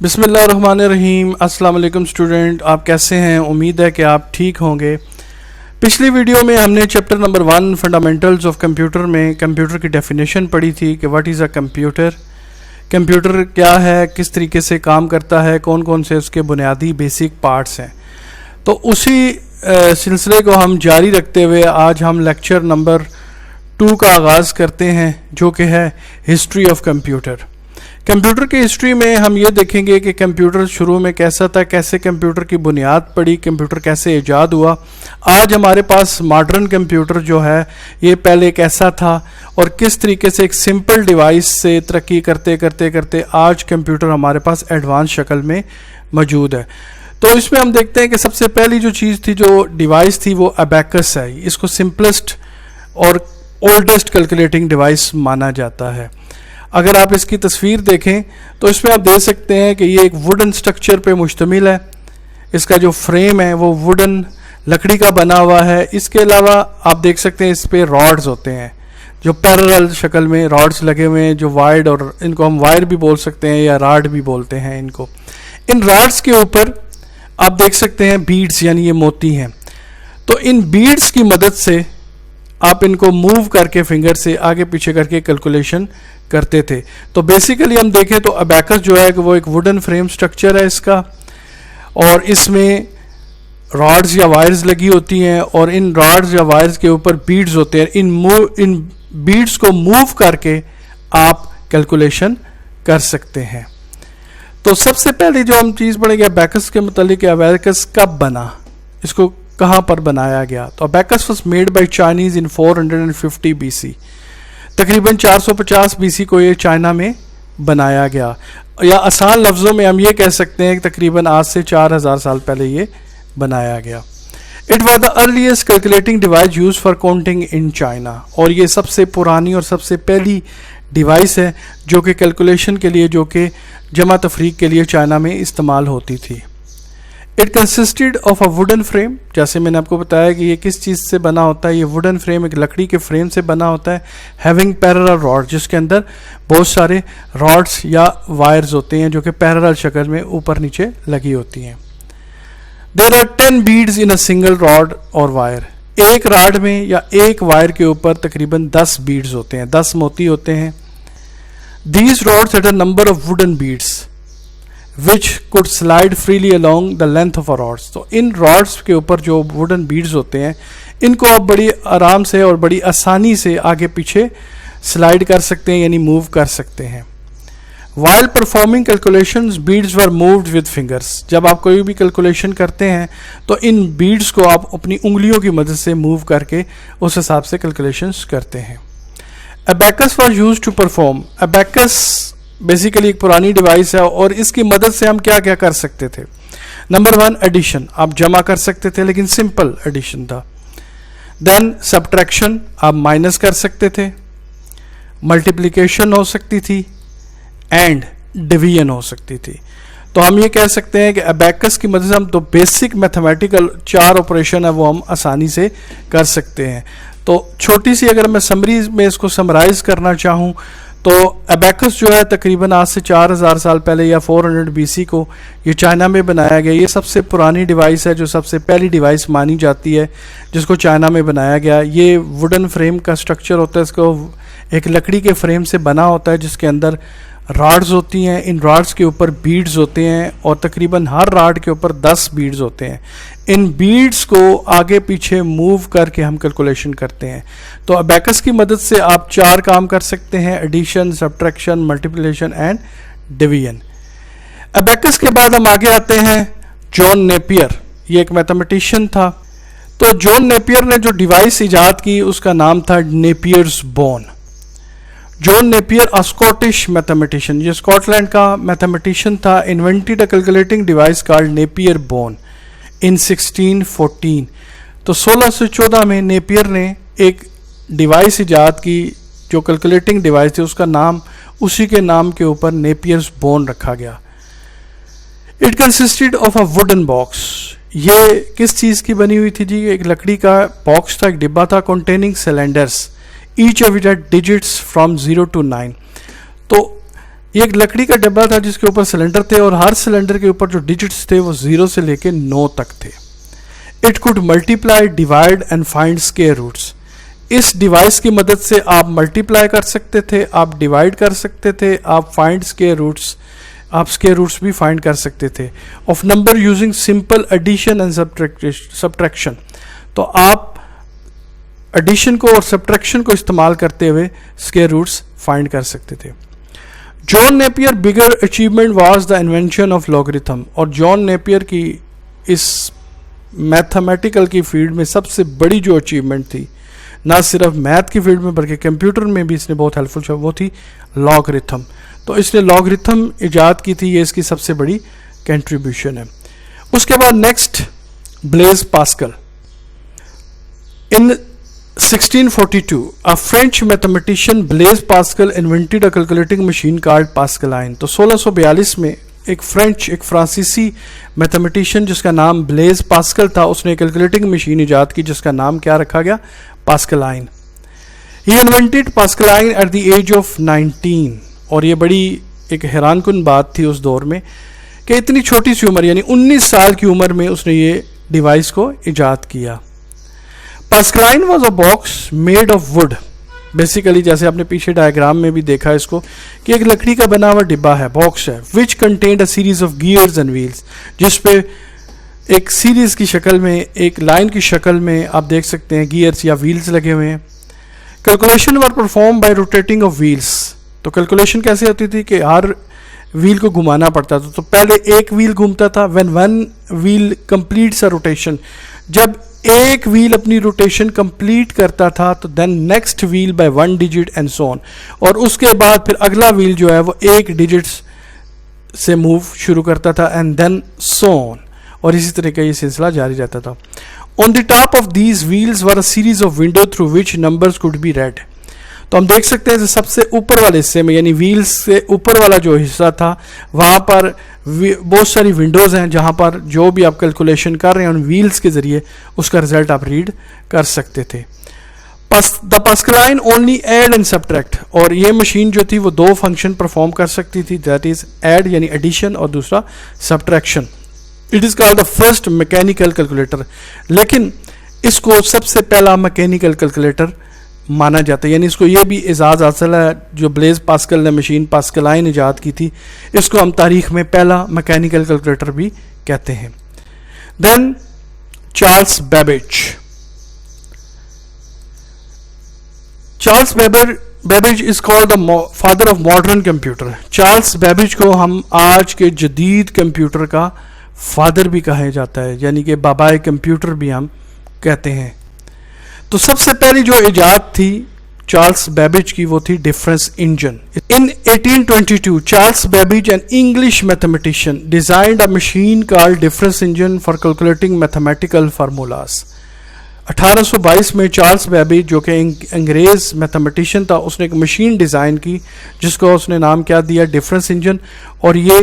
बिस्मिल्लाहिर्रहमानिर्रहीम। अस्सलाम वालेकुम स्टूडेंट, आप कैसे हैं? उम्मीद है कि आप ठीक होंगे। पिछली वीडियो में हमने chapter number 1 fundamentals of computer में कंप्यूटर की डेफिनेशन पढ़ी थी कि what is a computer, computer क्या है, किस तरीके से काम करता है, कौन कौन से उसके बुनियादी बेसिक पार्ट्स हैं। तो उसी सिलसिले को हम जारी रखते हुए आज हम लेक्चर नंबर 2 का आगाज़ करते हैं, जो कि है हिस्ट्री ऑफ कंप्यूटर। कंप्यूटर की हिस्ट्री में हम ये देखेंगे कि कंप्यूटर शुरू में कैसा था, कैसे कंप्यूटर की बुनियाद पड़ी, कंप्यूटर कैसे ईजाद हुआ। आज हमारे पास मॉडर्न कंप्यूटर जो है ये पहले कैसा था और किस तरीके से एक सिंपल डिवाइस से तरक्की करते करते करते आज कंप्यूटर हमारे पास एडवांस शक्ल में मौजूद है। तो इसमें हम देखते हैं कि सबसे पहली जो चीज़ थी, जो डिवाइस थी, वो अबैकस है। इसको सिंपलेस्ट और ओल्डेस्ट कैलकुलेटिंग डिवाइस माना जाता है। अगर आप इसकी तस्वीर देखें तो इसमें आप देख सकते हैं कि ये एक वुडन स्ट्रक्चर पे मुश्तमिल है। इसका जो फ्रेम है वो वुडन लकड़ी का बना हुआ है। इसके अलावा आप देख सकते हैं इस पे रॉड्स होते हैं, जो पैरेलल शक्ल में रॉड्स लगे हुए हैं, जो वायर्ड, और इनको हम वायर भी बोल सकते हैं या राड भी बोलते हैं इनको। इन रॉड्स के ऊपर आप देख सकते हैं बीड्स, यानी ये मोती हैं। तो इन बीड्स की मदद से आप इनको मूव करके फिंगर से आगे पीछे करके कैलकुलेशन करते थे। तो बेसिकली हम देखें तो अबैकस जो है कि वो एक वुडन फ्रेम स्ट्रक्चर है इसका, और इसमें रॉड्स या वायर्स लगी होती हैं और इन रॉड्स या वायर्स के ऊपर बीड्स होते हैं। इन बीड्स को मूव करके आप कैलकुलेशन कर सकते हैं। तो सबसे पहले जो हम चीज़ पढ़ेंगे अबैकस के मुतालिक, अबैकस कब बना, इसको कहाँ पर बनाया गया। तो abacus was made by Chinese in 450 BC। तकरीबन 450 BC को ये चाइना में बनाया गया, या आसान लफ्ज़ों में हम ये कह सकते हैं कि तकरीबन आज से 4000 साल पहले ये बनाया गया। It was the earliest calculating device use for counting in China, और ये सबसे पुरानी और सबसे पहली डिवाइस है जो कि कैलकुलेशन के लिए, जो कि जमा तफरीक के लिए चाइना में इस्तेमाल होती थी। It consisted of a wooden frame, जैसे मैंने आपको बताया कि ये किस चीज़ से बना होता है। ये वुडन फ्रेम एक लकड़ी के फ्रेम से बना होता है, हैविंग पैरेलल रॉड, जिसके अंदर बहुत सारे रॉड्स या वायर्स होते हैं जो कि पैरेलल शक्ल में ऊपर नीचे लगी होती हैं। There are 10 beads in a single rod और वायर। एक रॉड में या एक वायर के ऊपर तकरीबन 10 बीड्स होते हैं, 10 मोती होते हैं। These rods had a number of wooden beads which could slide freely along the length of a rods। तो इन रॉड्स के ऊपर जो वुडन बीड्स होते हैं, इनको आप बड़ी आराम से और बड़ी आसानी से आगे पीछे स्लाइड कर सकते हैं, यानी मूव कर सकते हैं। While performing calculations, beads were moved with fingers। जब आप कोई भी कैलकुलेशन करते हैं तो इन बीड्स को आप अपनी उंगलियों की मदद से मूव करके उस हिसाब से कैलकुलेशंस करते हैं। Abacus was used to perform। Abacus basically एक पुरानी डिवाइस है और इसकी मदद से हम क्या क्या कर सकते थे। नंबर 1 एडिशन, आप जमा कर सकते थे लेकिन सिंपल एडिशन था। देन सब्ट्रैक्शन, आप माइनस कर सकते थे। मल्टीप्लिकेशन हो सकती थी एंड डिवीजन हो सकती थी। तो हम ये कह सकते हैं कि अबैकस की मदद से हम तो बेसिक मैथमेटिकल 4 ऑपरेशन है वो हम आसानी से कर सकते हैं। तो छोटी सी अगर मैं समरी में इसको समराइज करना चाहूँ तो अबैकस जो है तकरीबन आज से 4000 साल पहले या 400 BC को ये चाइना में बनाया गया। ये सबसे पुरानी डिवाइस है, जो सबसे पहली डिवाइस मानी जाती है जिसको चाइना में बनाया गया। ये वुडन फ्रेम का स्ट्रक्चर होता है, इसको एक लकड़ी के फ्रेम से बना होता है जिसके अंदर रॉड्स होती हैं। इन रॉड्स के ऊपर बीड्स होते हैं और तकरीबन हर रॉड के ऊपर 10 बीड्स होते हैं। इन बीड्स को आगे पीछे मूव करके हम कैलकुलेशन करते हैं। तो अबैकस की मदद से आप 4 काम कर सकते हैं, addition, subtraction, multiplication and division. Abacus के बाद हम आगे आते हैं जॉन नेपियर। ये एक मैथमेटिशियन था। तो जॉन नेपियर ने जो डिवाइस ईजाद की उसका नाम था Napier's bone. John Napier a Scottish mathematician, ये स्कॉटलैंड का मैथमेटिशियन था, invented a calculating device called Napier bone in 1614। तो 1614 में नेपियर ने एक डिवाइस ईजाद की जो कैलकुलेटिंग डिवाइस थी, उसका नाम उसी के नाम के ऊपर नेपियर्स बोन रखा गया। It consisted of a wooden box. ये किस चीज़ की बनी हुई थी जी? एक लकड़ी का बॉक्स था, एक डिब्बा था, containing cylinders, each of it had digits from 0 to 9। तो ये एक लकड़ी का डब्बा था जिसके ऊपर सिलेंडर थे और हर सिलेंडर के ऊपर जो डिजिट्स थे वो 0 से लेके 9 तक थे। It could multiply, divide and find square roots. इस डिवाइस की मदद से आप मल्टीप्लाई कर सकते थे, आप डिवाइड कर सकते थे, आप फाइंड स्क्वायर रूट्स, आप स्क्वायर रूट्स भी फाइंड कर सकते थे of number using simple addition and subtraction. तो आप एडिशन को और सब्ट्रैक्शन को इस्तेमाल करते हुए स्क्वायर रूट्स फाइंड कर सकते थे। John Napier bigger achievement was the invention of logarithm. और जॉन नेपियर की इस मैथमेटिकल की फील्ड में सबसे बड़ी जो अचीवमेंट थी, ना सिर्फ मैथ की फील्ड में बल्कि कंप्यूटर में भी इसने बहुत हेल्पफुल था, वो थी लॉगरिथम। तो इसने लॉगरिथम इजाद की थी, ये इसकी सबसे बड़ी कंट्रीब्यूशन है। उसके बाद next Blaise Pascal. In 1642 a French mathematician Blaise Pascal invented a calculating machine called Pascaline। तो 1642 में एक फ्रांसीसी मैथमेटिशियन जिसका नाम ब्लेज पास्कल था, उसने कैलकुलेटिंग मशीन इजाद की जिसका नाम क्या रखा गया, Pascaline. He invented Pascaline at the age of 19। और ये बड़ी एक हैरानकुन बात थी उस दौर में कि इतनी छोटी सी उम्र यानी 19 साल की उम्र में उसने ये डिवाइस को इजाद किया। Pascaline was a box made of would. Basically जैसे आपने पीछे डायग्राम में भी देखा इसको कि एक लकड़ी का बना हुआ डिब्बा है, बॉक्स है, which contained a series of gears and wheels, जिसपे एक सीरीज की शक्ल में, एक लाइन की शक्ल में आप देख सकते हैं गियर्स या व्हील्स लगे हुए हैं। Calculation were perform by rotating of wheels. तो कैलकुलेशन कैसे होती थी कि हर व्हील को घुमाना पड़ता था। तो पहले एक व्हील घूमता था, when one wheel completes a rotation, जब एक व्हील अपनी रोटेशन कंप्लीट करता था तो then next wheel by 1 digit and so on. और उसके बाद फिर अगला व्हील जो है वो 1 डिजिट्स से मूव शुरू करता था एंड देन सो ऑन, और इसी तरह का ये सिलसिला जारी रहता था। On the top of these wheels were a series of window through which numbers could be red. तो हम देख सकते हैं सबसे ऊपर वाले हिस्से में यानी व्हील्स से ऊपर वाला जो हिस्सा था वहाँ पर बहुत सारी विंडोज़ हैं जहाँ पर जो भी आप कैलकुलेशन कर रहे हैं उन व्हील्स के ज़रिए उसका रिजल्ट आप रीड कर सकते थे। The Pascaline only add and subtract. और ये मशीन जो थी वो 2 फंक्शन परफॉर्म कर सकती थी, दैट इज़ ऐड यानी एडिशन और दूसरा subtraction. It is called the first mechanical calculator. लेकिन इसको सबसे पहला मैकेनिकल कैलकुलेटर माना जाता है, यानी इसको ये भी एजाज़ हासिल है जो ब्लेज पास्कल ने मशीन पास्कलाइन इजाद की थी, इसको हम तारीख में पहला मैकेनिकल कैलकुलेटर भी कहते हैं। Then Charles Babbage. Charles Babbage is called the father of modern computer. Charles Babbage को हम आज के जदीद कंप्यूटर का फादर भी कहा जाता है, यानी कि बाबाए कंप्यूटर भी हम कहते हैं। तो सबसे पहली जो इजाद थी चार्ल्स बेबेज की वो थी difference engine. In 1822 Charles Babbage an English mathematician designed a machine called difference engine for calculating mathematical formulas. 1822 में चार्ल्स बेबेज जो कि अंग्रेज मैथमेटिशियन था, उसने एक मशीन डिज़ाइन की जिसको उसने नाम क्या दिया, डिफरेंस इंजन। और ये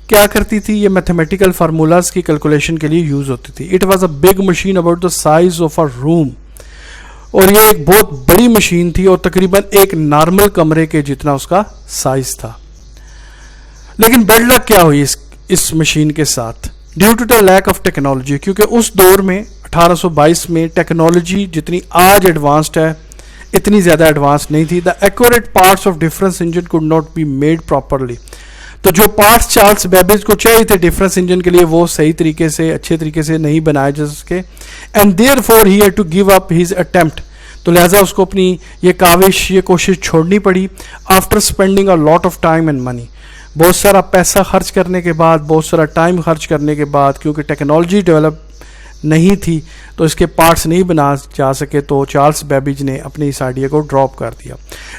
क्या करती थी, ये मैथमेटिकल फार्मूलाज की कैलकुलेशन के लिए यूज़ होती थी। It was a big machine about the size of a room. और ये एक बहुत बड़ी मशीन थी और तकरीबन एक नॉर्मल कमरे के जितना उसका साइज था। लेकिन बैड लक क्या हुई इस मशीन के साथ, due to the lack of technology. क्योंकि उस दौर में 1822 में टेक्नोलॉजी जितनी आज एडवांस्ड है इतनी ज़्यादा एडवांस नहीं थी। The accurate parts of difference engine could not be made properly. तो जो पार्ट्स चार्ल्स बेबेज को चाहिए थे डिफरेंस इंजन के लिए वो सही तरीके से, अच्छे तरीके से नहीं बनाए जा सके। And therefore he had to give up his attempt. तो लिहाजा उसको अपनी ये काविश, ये कोशिश छोड़नी पड़ी। After spending a lot of time and money, बहुत सारा पैसा खर्च करने के बाद, बहुत सारा टाइम खर्च करने के बाद, क्योंकि टेक्नोलॉजी डेवलप नहीं थी तो इसके पार्ट्स नहीं बना जा सके, तो चार्ल्स बेबेज ने अपने इस आइडिया को ड्रॉप कर दिया।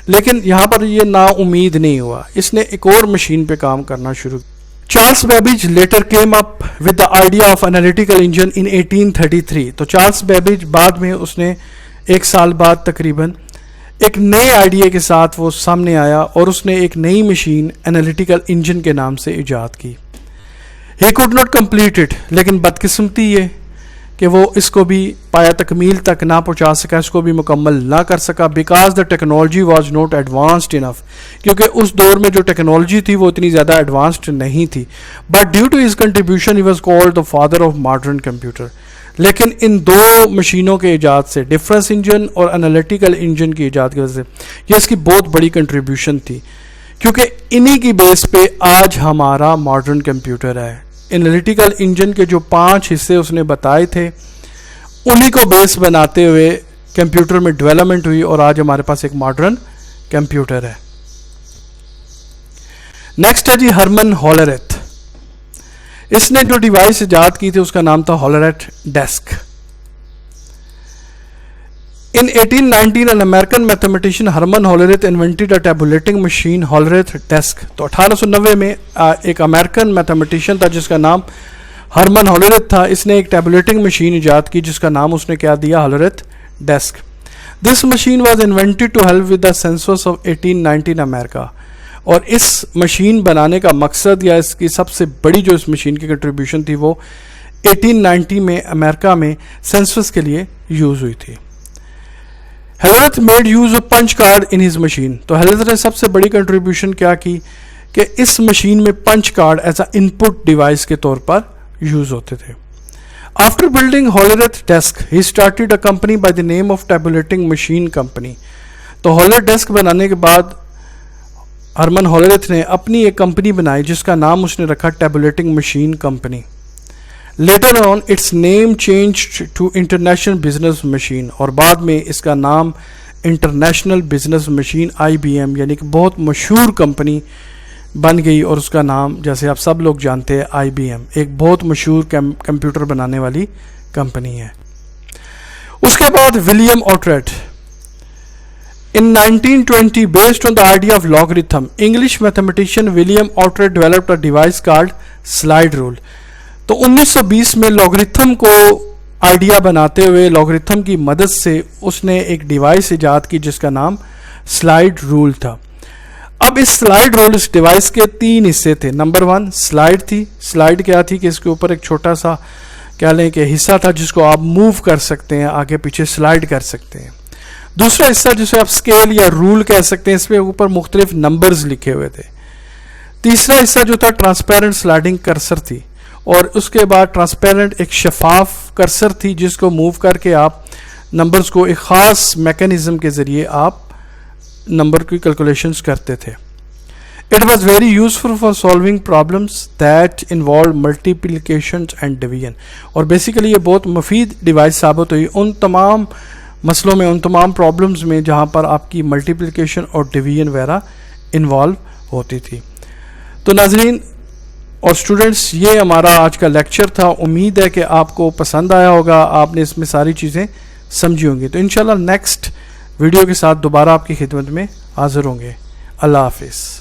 लेकिन यहाँ पर ये नाउम्मीद नहीं हुआ, इसने एक और मशीन पे काम करना शुरू किया। Charles Babbage later came up with the idea of analytical engine in 1833। तो चार्ल्स बेबेज बाद में उसने 1 साल बाद तकरीबन एक नए आइडिया के साथ वो सामने आया और उसने एक नई मशीन एनालिटिकल इंजन के नाम से इजाद की। He could not complete it, लेकिन बदकिस्मती ये कि वो इसको भी पाया तकमील तक ना पहुंचा सका, इसको भी मुकम्मल ना कर सका, because the technology was not advanced enough, क्योंकि उस दौर में जो टेक्नोलॉजी थी वो इतनी ज़्यादा एडवांस्ड नहीं थी। But due to his contribution he was called the father of modern computer. लेकिन इन दो मशीनों के ईजाद से, डिफरेंस इंजन और एनालिटिकल इंजन की ईजाद की वजह से, ये इसकी बहुत बड़ी कंट्रीब्यूशन थी, क्योंकि इन्हीं की बेस पे आज हमारा मॉडर्न कंप्यूटर है। एनालिटिकल इंजन के जो 5 हिस्से उसने बताए थे, उन्हीं को बेस बनाते हुए कंप्यूटर में डेवलपमेंट हुई और आज हमारे पास एक मॉडर्न कंप्यूटर है। नेक्स्ट है जी हरमन होलरेथ। इसने जो डिवाइस इजाद की थी उसका नाम था होलरेथ desk. In 1819 an American mathematician Herman Hollerith invented a tabulating machine Hollerith desk। तो 1890 में एक अमेरिकन मैथमेटिशियन था जिसका नाम हरमन होलरेथ था। इसने एक टेबुलेटिंग मशीन इजाद की जिसका नाम उसने क्या दिया, Hollerith desk. This machine was invented to help with the census of 1819 America. और इस मशीन बनाने का मकसद या इसकी सबसे बड़ी जो इस मशीन की कंट्रीब्यूशन थी वो 1890 में अमेरिका में सेंसस के लिए यूज़ हुई थी। Hollerith made use of punch card in his machine. तो हेलरेथ ने सबसे बड़ी कंट्रीब्यूशन क्या की कि इस मशीन में punch card as a input device के तौर पर यूज होते थे। After building Hollerith desk he started a company by the name of tabulating machine company. तो होलरेथ डेस्क बनाने के बाद हरमन होलरेथ ने अपनी एक कंपनी बनाई जिसका नाम उसने रखा tabulating machine company. Later on its name changed to international business machine, और बाद में इसका नाम इंटरनेशनल बिजनेस मशीन IBM यानी कि बहुत मशहूर कंपनी बन गई। और उसका नाम जैसे आप सब लोग जानते हैं IBM एक बहुत मशहूर कंप्यूटर बनाने वाली कंपनी है। उसके बाद William ऑटरेट in 1920 based on the idea of logarithm, English mathematician William Oughtred developed a device called slide rule। तो 1920 में लॉगरिथम को आइडिया बनाते हुए लॉगरिथम की मदद से उसने एक डिवाइस इजाद की जिसका नाम स्लाइड रूल था। अब इस स्लाइड रूल, इस डिवाइस के 3 हिस्से थे। नंबर 1 स्लाइड थी। स्लाइड क्या थी कि इसके ऊपर एक छोटा सा कह लें कि हिस्सा था जिसको आप मूव कर सकते हैं, आगे पीछे स्लाइड कर सकते हैं। दूसरा हिस्सा जिसे आप स्केल या रूल कह सकते हैं, इस पे ऊपर मुख्तलिफ नंबर्स लिखे हुए थे। तीसरा हिस्सा जो था ट्रांसपेरेंट स्लाइडिंग कर्सर थी, और उसके बाद ट्रांसपेरेंट एक शफाफ कर्सर थी जिसको मूव करके आप नंबर्स को एक ख़ास मैकेनिज्म के ज़रिए आप नंबर की कैलकुलेशंस करते थे। It was very useful for solving problems that involve multiplication and division. और बेसिकली ये बहुत मुफीद डिवाइस साबित हुई उन तमाम मसलों में, उन तमाम प्रॉब्लम्स में जहाँ पर आपकी मल्टीप्लिकेशन और डिवीजन वगैरह इन्वॉल्व होती थी। तो नाज़रीन और स्टूडेंट्स, ये हमारा आज का लेक्चर था। उम्मीद है कि आपको पसंद आया होगा, आपने इसमें सारी चीज़ें समझी होंगी। तो इंशाल्लाह नेक्स्ट वीडियो के साथ दोबारा आपकी खिदमत में हाजिर होंगे। अल्लाह हाफिज़।